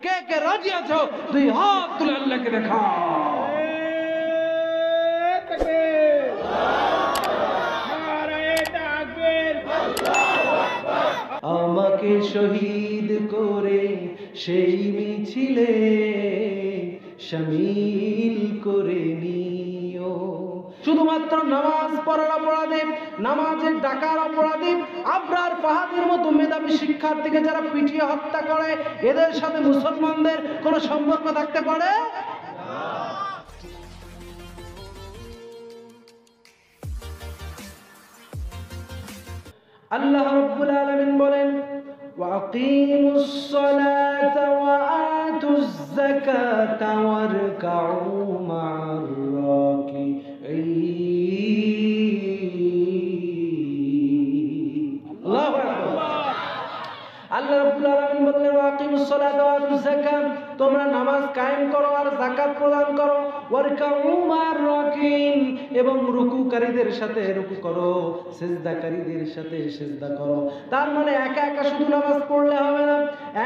কে কে রাজি আছো দুই হাত তুলে আল্লাহকে দেখাও। আমাকে শহীদ করে সেই মিছিলে শামিল করে নিও। শুধুমাত্র নামাজ পড়ার অপরাধে, নামাজের ডাকার অপরাধে আবরার ফাহাদের মতো মেধাবী শিক্ষার্থীকে যারা পিটিয়ে হত্যা করে, এদের সাথে মুসলমানদের কোনো সম্পর্ক থাকতে পারে? আল্লাহ রাব্বুল আলামিন বলেন, ওয়াকিমুস সালাতা ওয়া আতুজ যাকাতা ওয়ারকাউ মা'আর রাকিঈন। আল্লাহু আকবার। আল্লাহ রাব্বুল আলামিন বললেন, ওয়াকিমুস সালাতা ওয়া আতুজ যাকাত, তোমরা নামাজ কায়েম করো আর যাকাত প্রদান করো, ওয়ারকাউ মা'আর রাকিঈন, এবং রুকুকারীদের সাথে রুকু করো, সিজদাকারীদের সাথে সিজদা করো। তার মানে একা একা শুধু নামাজ পড়লে হবে না,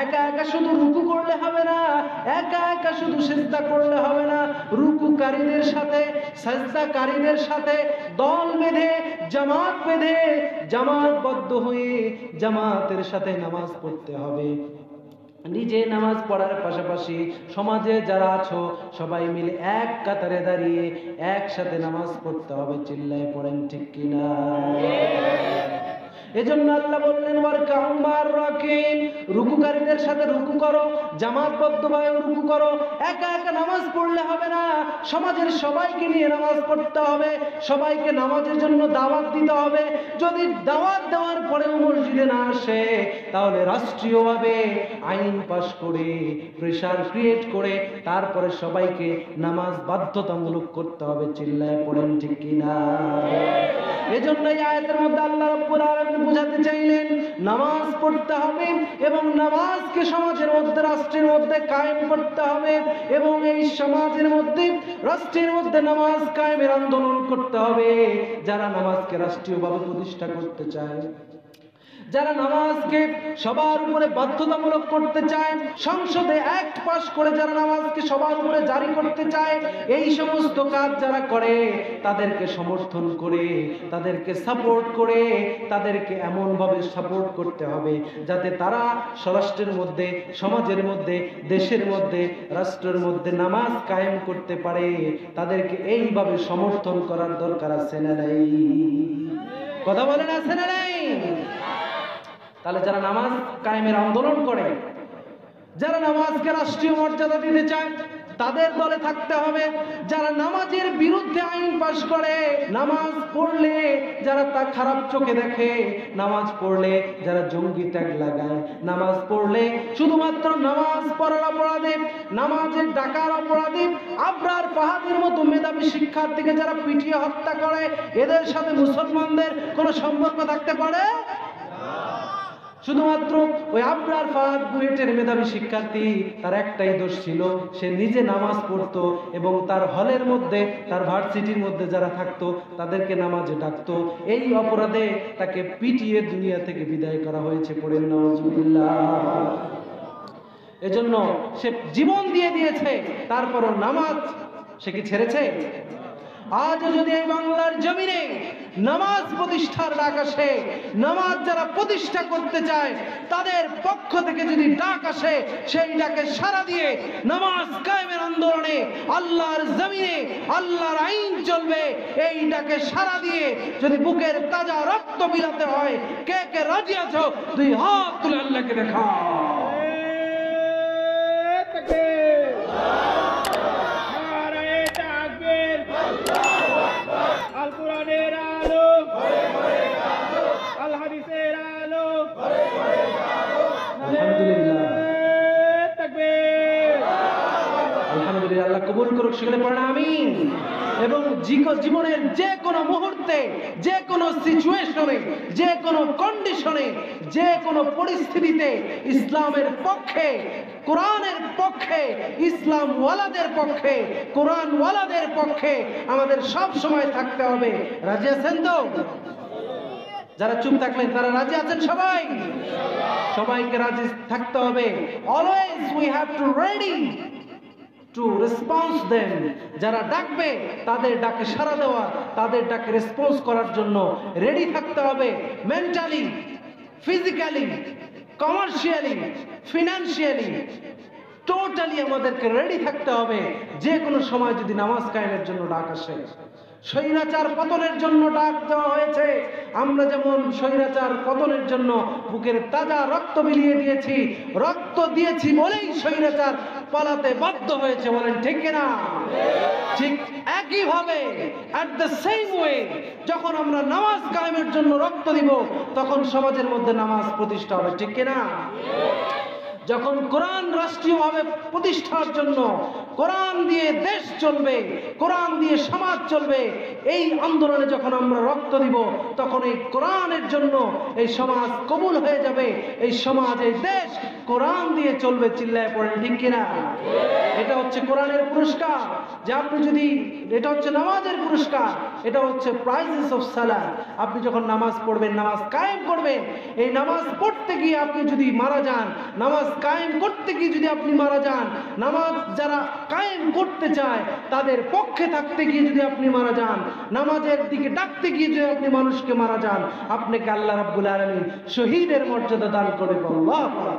একা একা শুধু রুকু করলে হবে না, একা একা শুধু সিজদা করলে হবে না, রুকুকারীদের সাথে সিজদাকারীদের সাথে দল বেঁধে, জামাত বেঁধে, জামাতবদ্ধ হয়ে জামাতের সাথে নামাজ পড়তে হবে। নিজে নামাজ পড়ার পাশাপাশি সমাজে যারা আছো সবাই মিলে এক কাতারে দাঁড়িয়ে একসাথে নামাজ পড়তে হবে। চিল্লায় পড়েন ঠিক কিনা? এজন্য আল্লাহ বললেন, ওয়ারকাউ মা'আর রাকিঈন, রুকুকারীদের সাথে রুকু করো, জামাতবদ্ধভাবে রুকু করো। একা একা নামাজ পড়লে হবে না, সমাজের সবাইকে নিয়ে নামাজ পড়তে হবে, সবাইকে নামাজের জন্য দাওয়াত দিতে হবে। যদি দাওয়াত দেওয়ার পরেও মসজিদে না আসে, তাহলে রাষ্ট্রীয়ভাবে আইন পাস করে, প্রেসার ক্রিয়েট করে তারপরে সবাইকে নামাজ বাধ্যতামূলক করতে হবে। চিল্লায় পড়েন ঠিক কিনা? এজন্য এই আয়াতের মধ্যে আল্লাহ রাব্বুল আলামিন বুঝাতে চাইলেন, নামাজ পড়তে হবে এবং নামাজকে সমাজের মধ্যে, রাষ্ট্রের মধ্যে কায়েম করতে হবে, এবং এই সমাজের মধ্যে, রাষ্ট্রের মধ্যে নামাজ কায়েমের আন্দোলন করতে হবে। যারা নামাজকে রাষ্ট্রীয়ভাবে প্রতিষ্ঠা করতে চায়, যারা নামাজকে সবার উপরে বাধ্যতামূলক করতে চায়, সংসদে অ্যাক্ট পাস করে যারা নামাজকে সবার উপরে জারি করতে চায়, এই সমস্ত কাজ যারা করে তাদেরকে সমর্থন করে, তাদেরকে সাপোর্ট করে, তাদেরকে এমনভাবে সাপোর্ট করতে হবে যাতে তারা স্বরাষ্ট্রের মধ্যে, সমাজের মধ্যে, দেশের মধ্যে, রাষ্ট্রের মধ্যে নামাজ কায়েম করতে পারে। তাদেরকে এইভাবে সমর্থন করার দরকার আছে না নাই? কথা বলেন, আছে না নাই? তাহলে যারা নামাজ কায়েমের আন্দোলন করে, যারা নামাজকে রাষ্ট্রীয় মর্যাদা দিতে চায়, তাদের দলে থাকতে হবে। যারা নামাজের বিরুদ্ধে আইন পাস করে, নামাজ পড়লে যারা তা খারাপ চোখে দেখে, নামাজ পড়লে যারা জঙ্গি ট্যাগ লাগায়, নামাজ পড়লে শুধুমাত্র নামাজ পড়ার অপরাধে, নামাজের ডাকার অপরাধে আবরার ফাহাদের মতো মেধাবী শিক্ষার্থীকে যারা পিটিয়ে হত্যা করে, এদের সাথে মুসলমানদের কোনো সম্পর্ক থাকতে পারে? শুধুমাত্র ওই আবরার ফাহাদ বুয়েটের মেধাবী শিক্ষার্থী, তার একটাই দোষ ছিল, সে নিজে নামাজ পড়তো এবং তার হলের মধ্যে, তার ভার্সিটির মধ্যে যারা থাকতো তাদেরকে নামাজে ডাকতো। এই অপরাধে তাকে পিটিয়ে দুনিয়া থেকে বিদায় করা হয়েছে। পড়েন নাউজুবিল্লাহ। এজন্য সে জীবন দিয়ে দিয়েছে, তারপরও নামাজ সে কি ছেড়েছে? আজ যদি এই বাংলার জমিনে নামাজ প্রতিষ্ঠার ডাক আসে, নামাজ যারা প্রতিষ্ঠা করতে চায় তাদের পক্ষ থেকে যদি ডাক আসে, সেই ডাকে সাড়া দিয়ে নামাজ কায়েমের আন্দোলনে আল্লাহর জমিনে আল্লাহর আইন চলবে, এই ডাকে সাড়া দিয়ে যদি বুকের তাজা রক্ত বিলাতে হয়, কে কে রাজি আছো দুই হাত তুলে আল্লাহকে দেখাও। আল কোরআনের আলো, আল হাদিসের আলো, আলহামদুলিল্লাহ, তাকবীর। আলহামদুলিল্লাহ। আল্লাহ কবুল করুক, সেখানে পড়েন আমিন। এবং জীবনের যে কোনো মুহূর্তে, যে কোনো সিচুয়েশনে, যে কোনো কন্ডিশনে, যে কোনো পরিস্থিতিতে ইসলামের পক্ষে, কোরআনের পক্ষে, ইসলাম ওয়ালাদের পক্ষে, কোরআন ওয়ালাদের পক্ষে আমাদের সব সময় থাকতে হবে। রাজি আছেন তো? যারা চুপ থাকলেন তারা রাজি আছেন সবাই? সবাইকে রাজি থাকতে হবে। Always we have to ready to response them. যারা ডাকবে তাদের ডাকে সাড়া দেওয়া, তাদের ডাকে রেসপন্স করার জন্য রেডি থাকতে হবে। Mentally, physically, commercially, financially, totally আমাদেরকে রেডি থাকতে হবে। যে কোনো সময় যদি নামাজ কায়েমের জন্য ডাক আসে, স্বৈরাচার পতনের জন্য ডাক দেওয়া হয়েছে। আমরা যেমন স্বৈরাচার পতনের জন্য বুকের তাজা রক্ত বিলিয়ে দিয়েছি, রক্ত দিয়েছি বলেই স্বৈরাচার পালাতে বাধ্য হয়েছে, বলেন ঠিক কিনা? ঠিক একইভাবে অ্যাট দ্য সেম ওয়ে যখন আমরা নামাজ কায়েমের জন্য রক্ত দিব, তখন সমাজের মধ্যে নামাজ প্রতিষ্ঠা হবে, ঠিক কিনা? যখন কোরআন রাষ্ট্রীয়ভাবে প্রতিষ্ঠার জন্য, কোরআন দিয়ে দেশ চলবে, কোরআন দিয়ে সমাজ চলবে, এই আন্দোলনে যখন আমরা রক্ত দিব, তখন এই কোরআনের জন্য এই সমাজ কবুল হয়ে যাবে, এই সমাজ, এই দেশ কোরআন দিয়ে চলবে। চিল্লায় পড়েন ঠিক কিনা? এটা হচ্ছে কোরআনের পুরস্কার। যে আপনি যদি, এটা হচ্ছে নামাজের পুরস্কার, এটা হচ্ছে প্রাইজেস অফ সালাত। আপনি যখন নামাজ পড়বেন, নামাজ কায়েম করবেন, এই নামাজ পড়তে গিয়ে আপনি যদি মারা যান, নামাজ কায়েম করতে গিয়ে যদি আপনি মারা যান, নামাজ যারা কায়েম করতে চায় তাদের পক্ষে থাকতে গিয়ে যদি আপনি মারা যান, নামাজের দিকে ডাকতে গিয়ে যদি আপনি মানুষকে মারা যান, আপনাকে আল্লাহ রাব্বুল আলামিন শহীদের মর্যাদা দান করবে। আল্লাহ আকবার।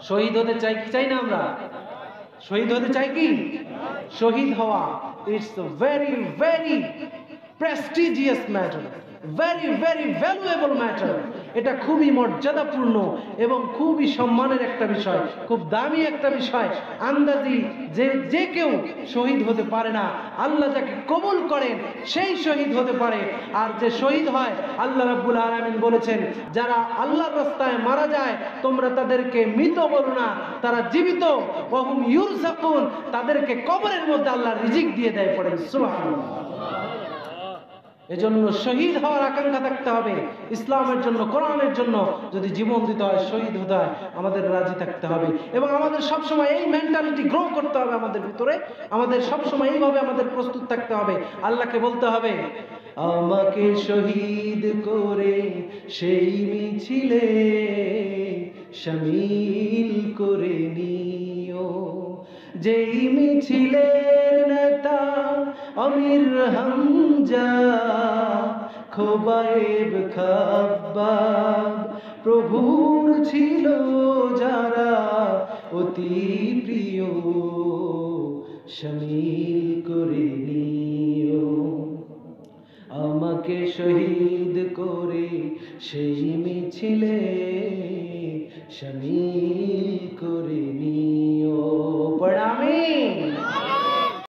শহীদ হতে চাই কি চাই না? আমরা শহীদ হতে চাই কি? শহীদ হওয়া it's a very very prestigious matter, very very valuable matter. এটা খুবই মর্যাদাপূর্ণ এবং খুবই সম্মানের একটা বিষয়, খুব দামি একটা বিষয়। আন্দাজি যে কেউ শহীদ হতে পারে না, আল্লাহ যাকে কবুল করেন সেই শহীদ হতে পারে। আর যে শহীদ হয়, আল্লাহ রাব্বুল আলামিন বলেছেন, যারা আল্লাহর রাস্তায় মারা যায় তোমরা তাদেরকে মৃত বলো না, তারা জীবিত। ওয়াহুম ইউরযাকুন, তাদেরকে কবরের মধ্যে আল্লাহ রিজিক দিয়ে দেয়। পড়েন সুবহানাল্লাহ। এজন্য শহীদ হওয়ার আকাঙ্ক্ষা থাকতে হবে। ইসলামের জন্য, কোরআনের জন্য যদি জীবন দিতে হয়, শহীদ হতে হয়, আমাদের রাজি থাকতে হবে। এবং আমাদের সবসময় এই মেন্টালিটি গ্রো করতে হবে আমাদের ভিতরে। আমাদের সবসময় এইভাবে আমাদের প্রস্তুত থাকতে হবে। আল্লাহকে বলতে হবে, আমাকে শহীদ করে সেই মিছিলে শামিল করে নিও, যেই মিছিলের নেতা আমির হামজা, খোবায়েব খাব্বাব, প্রভুর ছিল যারা অতি প্রিয়, শামিল করে নিও। আমাকে শহীদ করে সেই মিছিলে শামিল